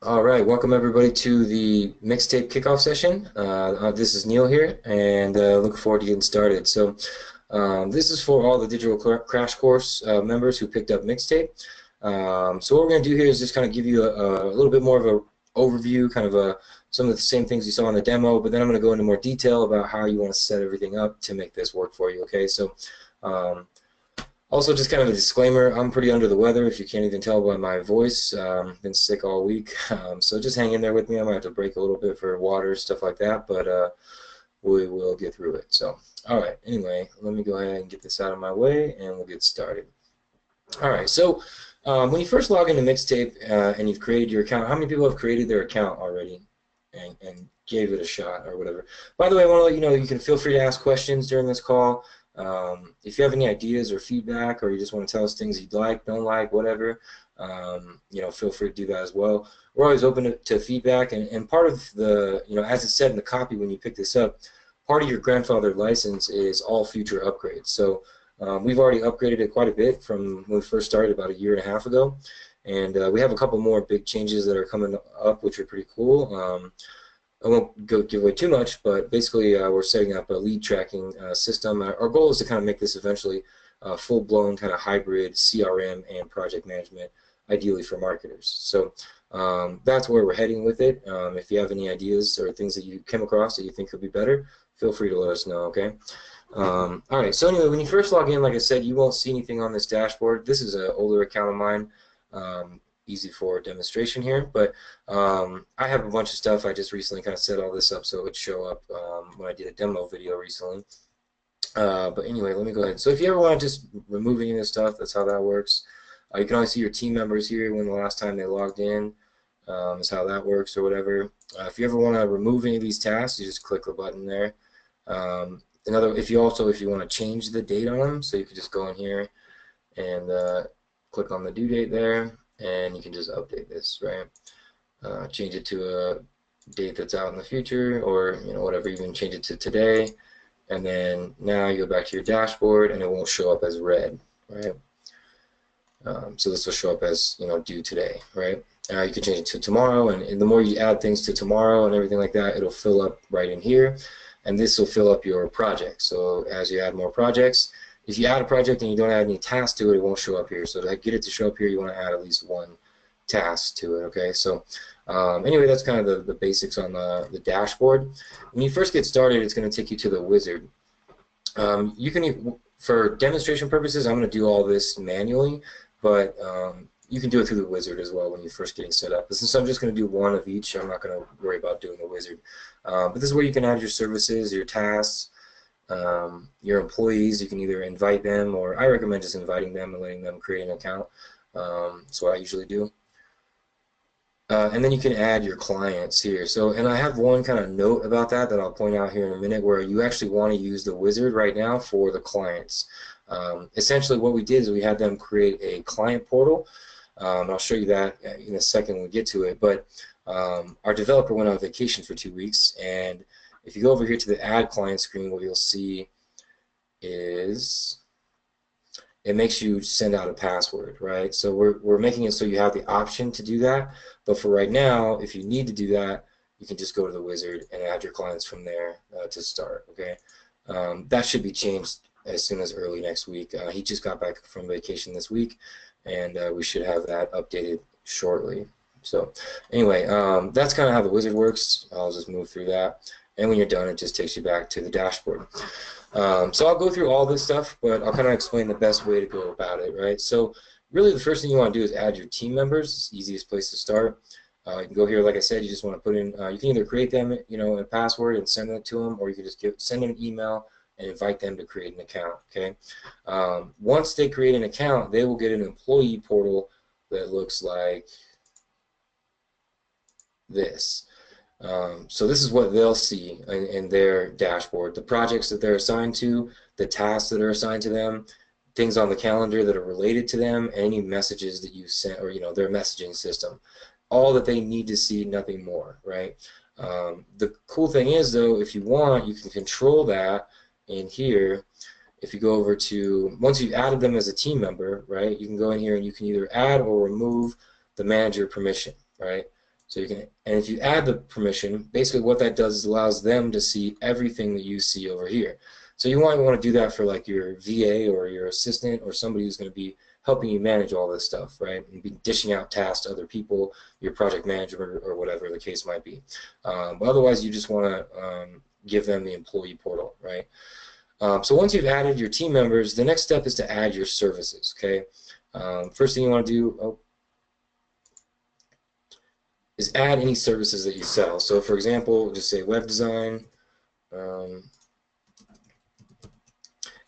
All right, welcome everybody to the Mixtape kickoff session. This is Neil here, and looking forward to getting started. So, this is for all the digital crash course members who picked up Mixtape. So what we're going to do here is just kind of give you a little bit more of a overview, kind of some of the same things you saw in the demo, but then I'm going to go into more detail about how you want to set everything up to make this work for you. Okay, so. Um, Also, just kind of a disclaimer, I'm pretty under the weather, if you can't even tell by my voice. Been sick all week, so just hang in there with me. I might have to break a little bit for water, stuff like that, but we will get through it. So, all right, anyway, let me go ahead and get this out of my way, and we'll get started. All right, so when you first log into Mixtape and you've created your account, how many people have created their account already and gave it a shot or whatever? By the way, I want to let you know you can feel free to ask questions during this call. If you have any ideas or feedback, or you just want to tell us things you'd like, don't like, whatever, feel free to do that as well. We're always open to feedback, and part of the, as it said in the copy when you pick this up, part of your grandfathered license is all future upgrades. So we've already upgraded it quite a bit from when we first started about a year and a half ago, and we have a couple more big changes that are coming up, which are pretty cool. I won't give away too much, but basically we're setting up a lead tracking system. Our goal is to kind of make this eventually full-blown kind of hybrid CRM and project management, ideally for marketers. So that's where we're heading with it. If you have any ideas or things that you came across that you think could be better, feel free to let us know, okay? All right, so anyway, when you first log in, like I said, you won't see anything on this dashboard. This is an older account of mine. Easy for demonstration here, but I have a bunch of stuff. I just recently kind of set all this up so it would show up when I did a demo video recently. But anyway, let me go ahead. So if you ever want to just remove any of this stuff, that's how that works. You can only see your team members here when the last time they logged in, is how that works or whatever. If you ever want to remove any of these tasks, you just click the button there. If you want to change the date on them, so you can just go in here and click on the due date there, and you can just update this, right? Change it to a date that's out in the future, or whatever. You can change it to today, and then now you go back to your dashboard, and it won't show up as red, right? So this will show up as due today, right? You can change it to tomorrow, and the more you add things to tomorrow and everything like that, it'll fill up right in here, and this will fill up your project. So as you add more projects, if you add a project and you don't add any tasks to it, it won't show up here. So to get it to show up here, you want to add at least one task to it, okay? So anyway, that's kind of the basics on the dashboard. When you first get started, it's going to take you to the wizard. You can, for demonstration purposes, I'm going to do all this manually, but you can do it through the wizard as well when you're first getting set up. Since I'm just going to do one of each, I'm not going to worry about doing the wizard. But this is where you can add your services, your tasks, your employees. You can either invite them, or I recommend just inviting them and letting them create an account. That's what I usually do. And then you can add your clients here. So, and I have one kind of note about that I'll point out here in a minute, where you actually want to use the wizard right now for the clients. Essentially what we did is we had them create a client portal. I'll show you that in a second when we get to it, but our developer went on vacation for 2 weeks, and if you go over here to the add client screen, what you'll see is it makes you send out a password, right? So we're making it so you have the option to do that, but for right now, if you need to do that, you can just go to the wizard and add your clients from there to start, okay? That should be changed as soon as early next week. He just got back from vacation this week, and we should have that updated shortly. So anyway, that's kind of how the wizard works. I'll just move through that. And when you're done, it just takes you back to the dashboard. So I'll go through all this stuff, but I'll kind of explain the best way to go about it, right? So really the first thing you want to do is add your team members. It's the easiest place to start. You can go here, like I said, you just want to put in, you can either create them, a password and send it to them, or you can just send them an email and invite them to create an account, okay? Once they create an account, they will get an employee portal that looks like this. So this is what they'll see in their dashboard: the projects that they're assigned to, the tasks that are assigned to them, things on the calendar that are related to them, and any messages that you sent, or their messaging system. All that they need to see, nothing more, right? The cool thing is, though, if you want, you can control that in here. If you go over to, once you've added them as a team member, right, you can go in here and you can either add or remove the manager permission, right? So you can, and if you add the permission, basically what that does is allows them to see everything that you see over here. So you might want to do that for like your VA or your assistant or somebody who's going to be helping you manage all this stuff, right? And be dishing out tasks to other people, your project manager or whatever the case might be. But otherwise, you just want to give them the employee portal, right? So once you've added your team members, the next step is to add your services, okay? First thing you want to do is add any services that you sell. So for example, just say web design.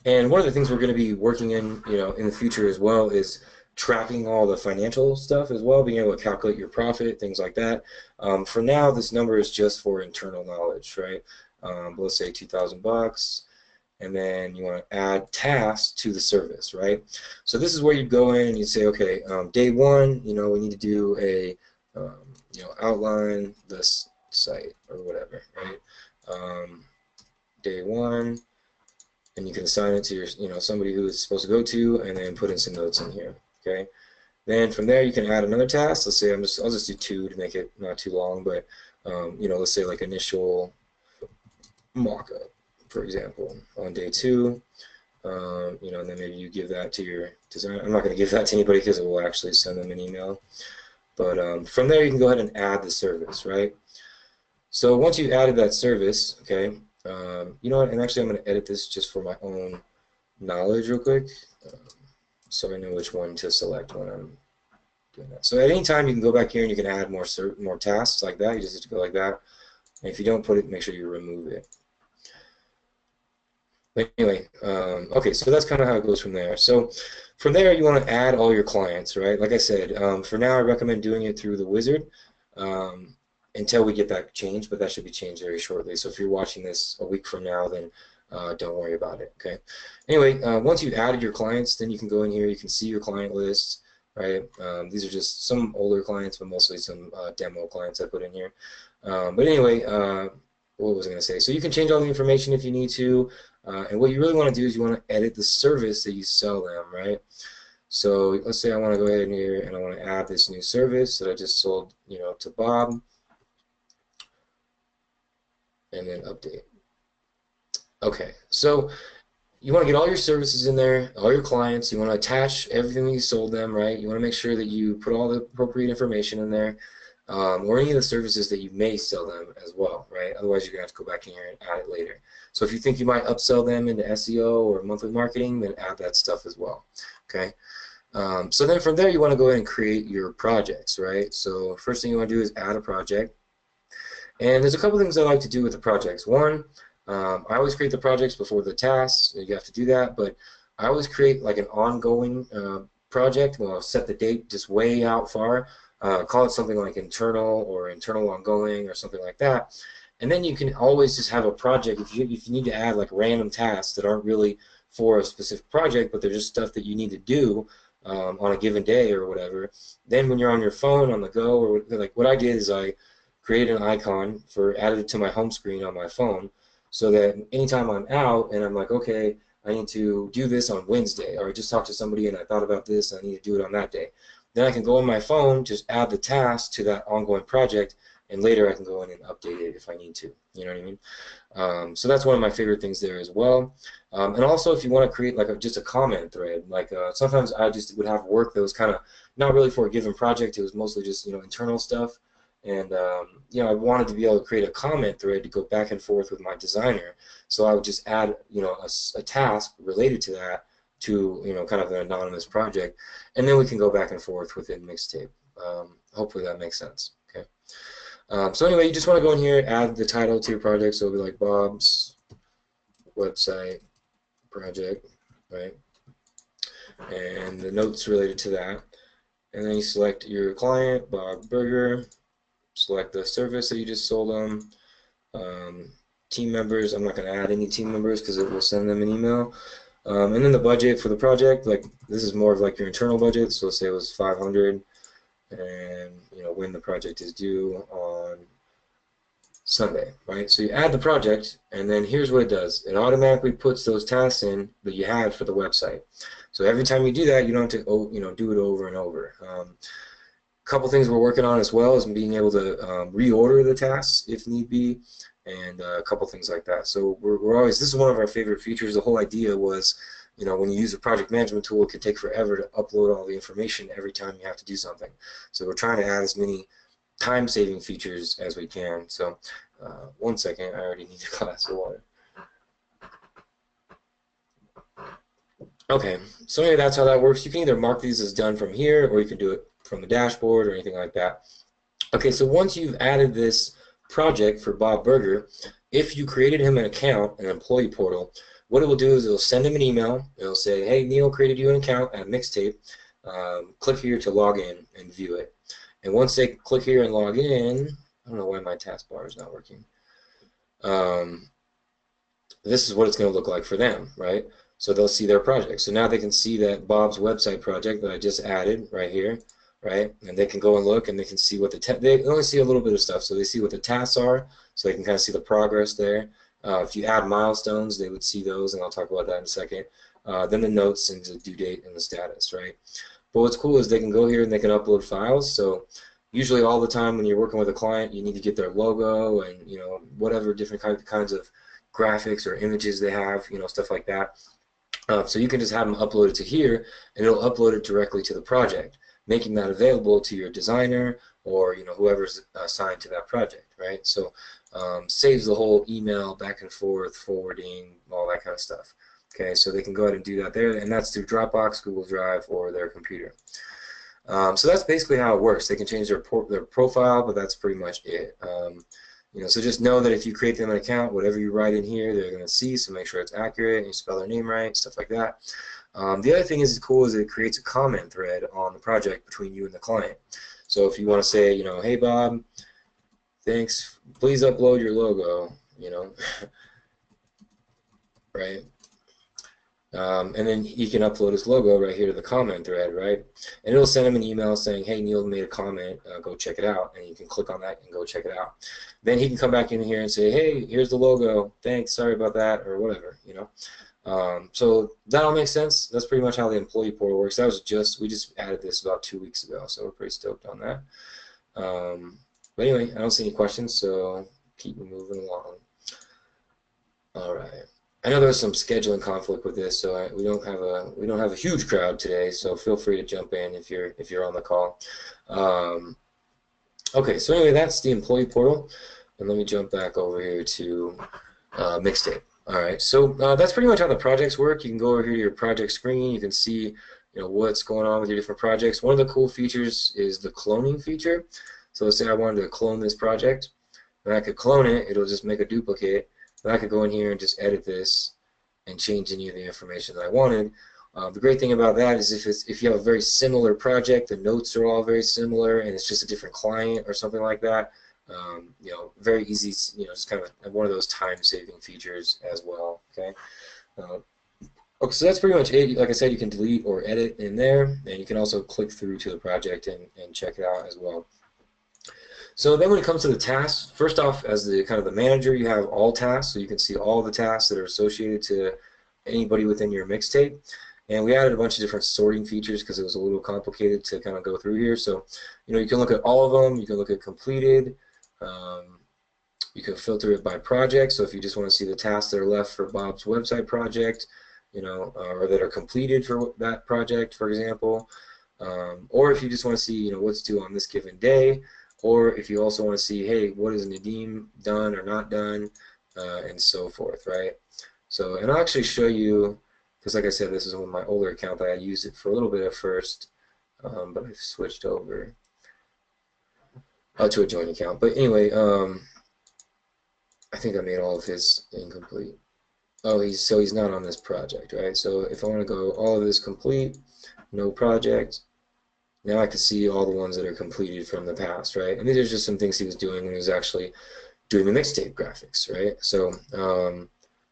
And one of the things we're going to be working in, in the future as well is tracking all the financial stuff as well, being able to calculate your profit, things like that. For now, this number is just for internal knowledge, right? Let's say $2,000, and then you want to add tasks to the service, right? So this is where you go in and you say, okay, day one, we need to do a, outline this site or whatever, right? Day one. And you can assign it to your, somebody who it's supposed to go to, and then put in some notes in here. Okay. Then from there, you can add another task. Let's say I'll just do 2 to make it not too long, but let's say like initial mock-up, for example, on day 2. And then maybe you give that to your designer. I'm not going to give that to anybody because it will actually send them an email. But from there, you can go ahead and add the service, right? So once you've added that service, okay. You know what, and actually I'm going to edit this just for my own knowledge real quick, so I know which one to select when I'm doing that. So at any time you can go back here and you can add more tasks like that. You just have to go like that, and if you don't put it, make sure you remove it. But anyway, okay, so that's kind of how it goes from there. So from there you want to add all your clients, right? Like I said, for now I recommend doing it through the wizard. Until we get that changed, but that should be changed very shortly. So if you're watching this a week from now, then don't worry about it, okay? Anyway, once you've added your clients, then you can go in here, you can see your client list, right? These are just some older clients, but mostly some demo clients I put in here. But anyway, what was I going to say? So you can change all the information if you need to, and what you really want to do is you want to edit the service that you sell them, right? So let's say I want to go ahead here and I want to add this new service that I just sold, to Bob. And then update. Okay, so you want to get all your services in there, all your clients. You want to attach everything that you sold them, right? You want to make sure that you put all the appropriate information in there, or any of the services that you may sell them as well, right? Otherwise, you're going to have to go back in here and add it later. So if you think you might upsell them into SEO or monthly marketing, then add that stuff as well, okay? So then from there, you want to go ahead and create your projects, right? So first thing you want to do is add a project. And there's a couple things I like to do with the projects. One, I always create the projects before the tasks. You have to do that, but I always create like an ongoing project. Well, I'll set the date just way out far. Call it something like internal or internal ongoing or something like that. And then you can always just have a project if you need to add like random tasks that aren't really for a specific project, but they're just stuff that you need to do on a given day or whatever. Then when you're on your phone on the go, or like what I did is I created an icon added it to my home screen on my phone, so that anytime I'm out and I'm like, okay, I need to do this on Wednesday, or I just talked to somebody and I thought about this and I need to do it on that day. Then I can go on my phone, just add the task to that ongoing project, and later I can go in and update it if I need to. You know what I mean? So that's one of my favorite things there as well. And also, if you want to create like just a comment thread, like sometimes I just would have work that was kind of not really for a given project. It was mostly just internal stuff. And I wanted to be able to create a comment thread to go back and forth with my designer. So I would just add a task related to that to kind of an anonymous project, and then we can go back and forth within Mixtape. Hopefully that makes sense. Okay. So anyway, you just want to go in here, add the title to your project. So it'll be like Bob's website project, right? And the notes related to that. And then you select your client, Bob Burger. Select the service that you just sold them. Team members, I'm not going to add any team members because it will send them an email. And then the budget for the project, like this is more of like your internal budget. So let's say it was 500, and when the project is due on Sunday, right? So you add the project, and then here's what it does. It automatically puts those tasks in that you had for the website. So every time you do that, you don't have to do it over and over. couple things we're working on as well is being able to reorder the tasks if need be, and a couple things like that. So we're always, this is one of our favorite features. The whole idea was, you know, when you use a project management tool, it can take forever to upload all the information every time you have to do something. So we're trying to add as many time-saving features as we can. So 1 second, I already need a glass of water. Okay, so anyway, that's how that works. You can either mark these as done from here, or you can do it from the dashboard or anything like that. Okay, so once you've added this project for Bob Berger, if you created him an account, an employee portal, what it will do is it'll send him an email. It'll say, hey, Neil created you an account at Mixtape. Click here to log in and view it. And once they click here and log in, I don't know why my taskbar is not working. This is what it's going to look like for them, right? So they'll see their project. So now they can see that Bob's website project that I just added right here, right? And they can go and look, and they can see what they only see a little bit of stuff. So they see what the tasks are, so they can kind of see the progress there. If you add milestones, they would see those, and I'll talk about that in a second. Then the notes and the due date and the status, right? But what's cool is they can go here and they can upload files. So usually all the time when you're working with a client, you need to get their logo and, you know, whatever different kinds of graphics or images they have, you know, stuff like that. So you can just have them upload it to here, and it'll upload it directly to the project, making that available to your designer or, you know, whoever's assigned to that project, right? So saves the whole email back and forth, forwarding, all that kind of stuff. Okay, so they can go ahead and do that there, and that's through Dropbox, Google Drive, or their computer. So that's basically how it works. They can change their profile, but that's pretty much it. You know, so just know that if you create them an account, whatever you write in here, they're going to see. So make sure it's accurate and you spell their name right, stuff like that. The other thing is cool is it creates a comment thread on the project between you and the client. So if you want to say, you know, hey Bob, thanks, please upload your logo, you know, right? And then he can upload his logo right here to the comment thread, right? And it'll send him an email saying, hey, Neil made a comment, go check it out. And you can click on that and go check it out. Then he can come back in here and say, hey, here's the logo, thanks, sorry about that, or whatever, you know. So that all makes sense. That's pretty much how the employee portal works. That was we just added this about 2 weeks ago, so we're pretty stoked on that. But anyway, I don't see any questions, so keep moving along. All right. I know there's some scheduling conflict with this, so we don't have a huge crowd today. So feel free to jump in if you're on the call. Okay, so anyway, that's the employee portal, and let me jump back over here to Mixtape. All right, so that's pretty much how the projects work. You can go over here to your project screen. You can see, you know, what's going on with your different projects. One of the cool features is the cloning feature. So let's say I wanted to clone this project, and I could clone it. It'll just make a duplicate. But I could go in here and just edit this and change any of the information that I wanted. The great thing about that is if you have a very similar project, the notes are all very similar, and it's just a different client or something like that. You know, very easy. You know, just kind of one of those time-saving features as well. Okay. Okay, so that's pretty much it. Like I said, you can delete or edit in there, and you can also click through to the project and check it out as well. So then when it comes to the tasks, first off, as the kind of the manager, you have all tasks, so you can see all the tasks that are associated to anybody within your mixtape. And we added a bunch of different sorting features because it was a little complicated to kind of go through here. So, you know, you can look at all of them. You can look at completed. You can filter it by project. So if you just want to see the tasks that are left for Bob's website project, you know, or that are completed for that project, for example, or if you just want to see, you know, what's due on this given day. Or if you also want to see, hey, what is Nadim done or not done, and so forth, right? So, and I'll actually show you, because like I said, this is on my older account that I used it for a little bit at first, but I've switched over to a joint account. But anyway, I think I made all of his incomplete. Oh, he's not on this project, right? So if I want to go all of this complete, no project. Now I can see all the ones that are completed from the past, right? And these are just some things he was doing when he was actually doing the mixtape graphics, right? So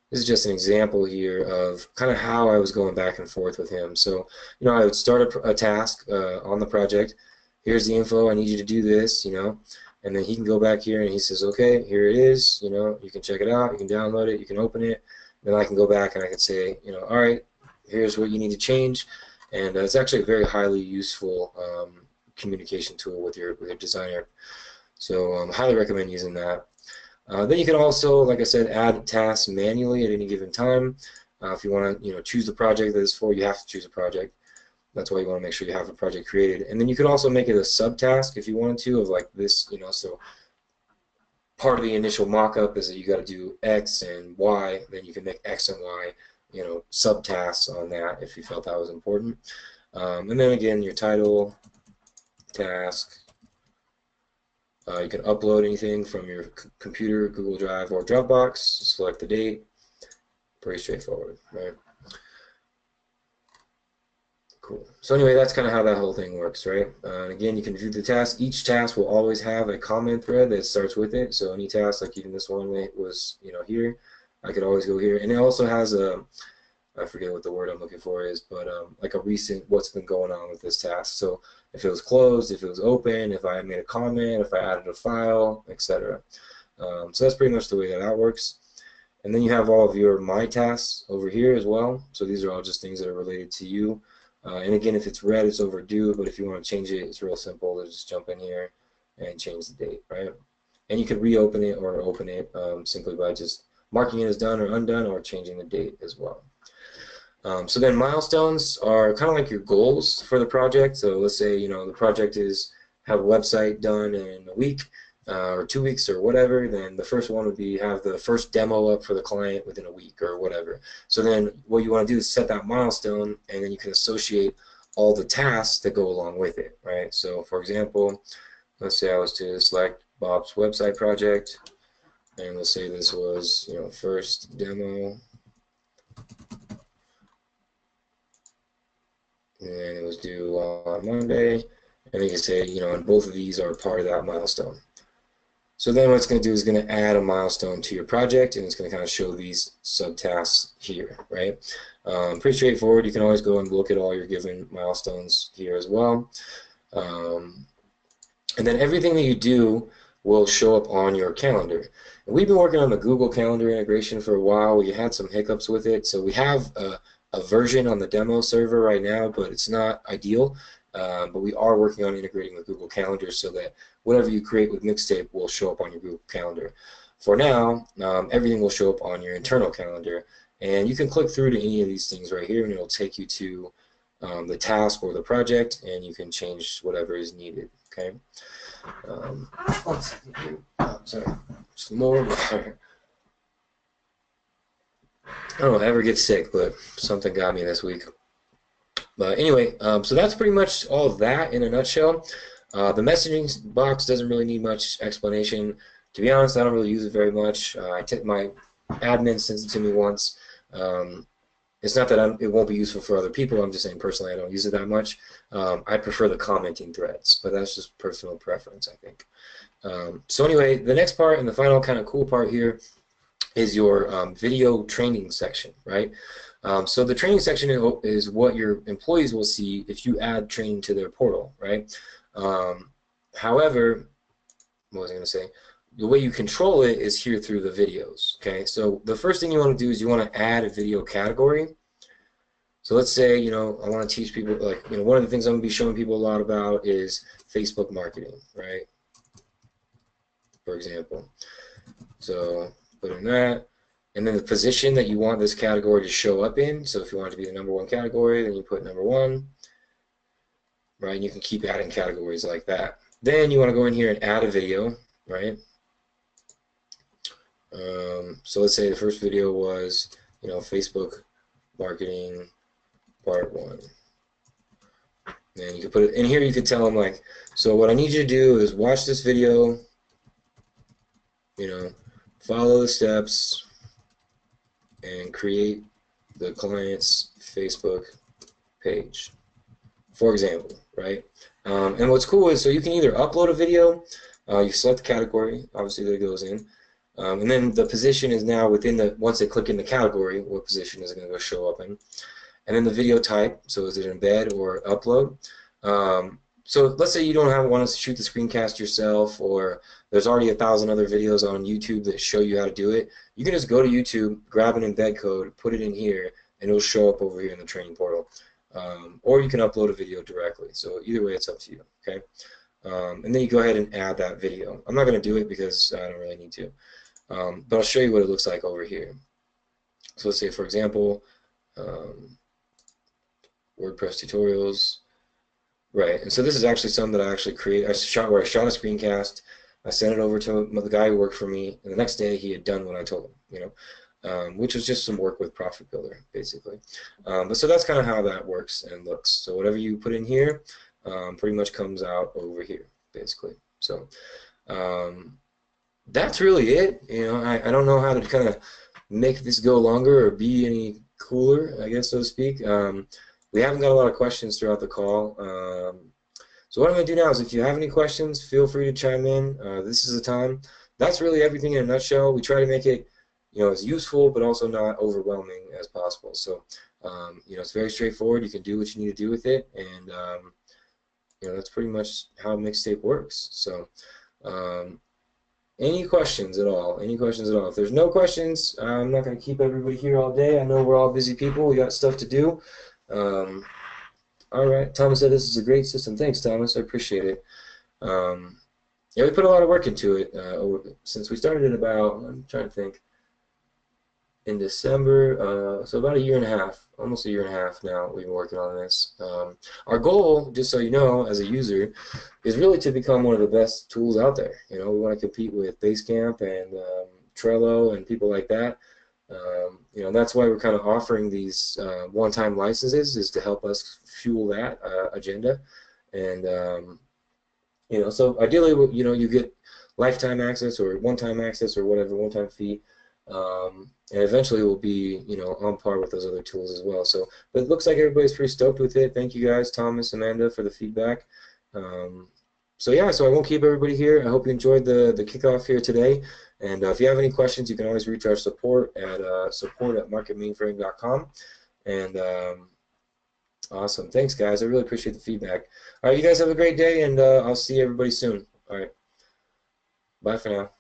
this is just an example here of kind of how I was going back and forth with him. So, you know, I would start a task on the project. Here's the info. I need you to do this, you know. And then he can go back here and he says, okay, here it is. You know, you can check it out. You can download it. You can open it. Then I can go back and I can say, you know, all right, here's what you need to change. And it's actually a very highly useful communication tool with your designer. So highly recommend using that. Then you can also, like I said, add tasks manually at any given time. If you want to, choose the project that it's for, you have to choose a project. That's why you want to make sure you have a project created. And then you could also make it a subtask if you wanted to, of like this, so part of the initial mock-up is that you got to do X and Y, then you can make X and Y, subtasks on that if you felt that was important. And then again, your title, task. You can upload anything from your computer, Google Drive, or Dropbox. Select the date. Pretty straightforward, right? Cool. So anyway, that's kind of how that whole thing works, right? And again, you can view the task. Each task will always have a comment thread that starts with it. So any task, like even this one that was, here, I could always go here. And it also has a, I forget what the word I'm looking for is, but like a recent what's been going on with this task. So if it was closed, if it was open, if I made a comment, if I added a file, etc. So that's pretty much the way that works. And then you have all of your My Tasks over here as well. So these are all just things that are related to you. And again, if it's red, it's overdue, but if you want to change it, it's real simple to just jump in here and change the date, right? And you can reopen it or open it simply by just marking it as done or undone or changing the date as well. So then milestones are kind of like your goals for the project. So let's say, the project is have a website done in a week or 2 weeks or whatever, then the first one would be have the first demo up for the client within a week or whatever. So then what you want to do is set that milestone, and then you can associate all the tasks that go along with it, right? So for example, let's say I was to select Bob's website project, and let's say this was, first demo, and it was due on Monday, and you can say, and both of these are part of that milestone. So then what it's going to do is going to add a milestone to your project, and it's going to kind of show these subtasks here, right? Pretty straightforward. You can always go and look at all your given milestones here as well. And then everything that you do will show up on your calendar. And we've been working on the Google Calendar integration for a while. We had some hiccups with it, so we have a version on the demo server right now, but it's not ideal. But we are working on integrating with Google Calendar so that whatever you create with Mixtape will show up on your Google Calendar. For now, everything will show up on your internal calendar, and you can click through to any of these things right here, and it'll take you to the task or the project, and you can change whatever is needed. Okay. One second here. Oh, sorry. Some more water. I don't ever get sick, but something got me this week. But anyway, so that's pretty much all of that in a nutshell. The messaging box doesn't really need much explanation. To be honest, I don't really use it very much. My admin sends it to me once. It's not that it won't be useful for other people. I'm just saying personally I don't use it that much. I prefer the commenting threads, but that's just personal preference, I think. So anyway, the next part and the final kind of cool part here is your video training section, right? So the training section is what your employees will see if you add training to their portal, right? However, what was I going to say? The way you control it is here through the videos, okay? So the first thing you want to do is you want to add a video category. So let's say, I want to teach people, like, one of the things I'm going to be showing people a lot about is Facebook marketing, right? For example. So put in that. And then the position that you want this category to show up in. So if you want it to be the #1 category, then you put #1, right? And you can keep adding categories like that. Then you want to go in here and add a video, right? So let's say the first video was, Facebook marketing part 1. And you can put it in here. You could tell them, like, so what I need you to do is watch this video, follow the steps, and create the client's Facebook page, for example, right? And what's cool is, so you can either upload a video, you select the category, obviously that goes in, and then the position is now within the, once they click in the category, what position is it going to go show up in, and then the video type, so is it embed or upload? So let's say you don't want to shoot the screencast yourself, or there's already 1,000 other videos on YouTube that show you how to do it. You can just go to YouTube, grab an embed code, put it in here, and it'll show up over here in the training portal. or you can upload a video directly. So either way, it's up to you. Okay, and then you go ahead and add that video. I'm not going to do it because I don't really need to, but I'll show you what it looks like over here. So let's say, for example, WordPress tutorials. Right, and so this is actually something that I actually created. I shot a screencast. I sent it over to the guy who worked for me, and the next day he had done what I told him, which was just some work with Profit Builder, basically. But so that's kind of how that works and looks. So whatever you put in here pretty much comes out over here, basically. So that's really it. I don't know how to kind of make this go longer or be any cooler, I guess, so to speak. We haven't got a lot of questions throughout the call. So what I'm going to do now is if you have any questions, feel free to chime in. This is the time. That's really everything in a nutshell. We try to make it as useful but also not overwhelming as possible. So it's very straightforward. You can do what you need to do with it, and that's pretty much how Mixtape works. So any questions at all? Any questions at all? If there's no questions, I'm not going to keep everybody here all day. I know we're all busy people. We got stuff to do. All right, Thomas said this is a great system. Thanks, Thomas. I appreciate it. Yeah, we put a lot of work into it since we started it about, I'm trying to think, in December, so about a year and a half, almost a year and a half now we've been working on this. Our goal, just so you know, as a user, is really to become one of the best tools out there. We want to compete with Basecamp and Trello and people like that. And that's why we're kind of offering these one-time licenses, is to help us fuel that agenda. And so ideally, you get lifetime access or one-time access or whatever, one-time fee, and eventually we'll be on par with those other tools as well. So, but it looks like everybody's pretty stoked with it. Thank you guys, Thomas, Amanda, for the feedback. So yeah, so I won't keep everybody here. I hope you enjoyed the kickoff here today. And if you have any questions, you can always reach our support at support@marketmainframe.com. And awesome. Thanks, guys. I really appreciate the feedback. All right, you guys have a great day, and I'll see everybody soon. All right. Bye for now.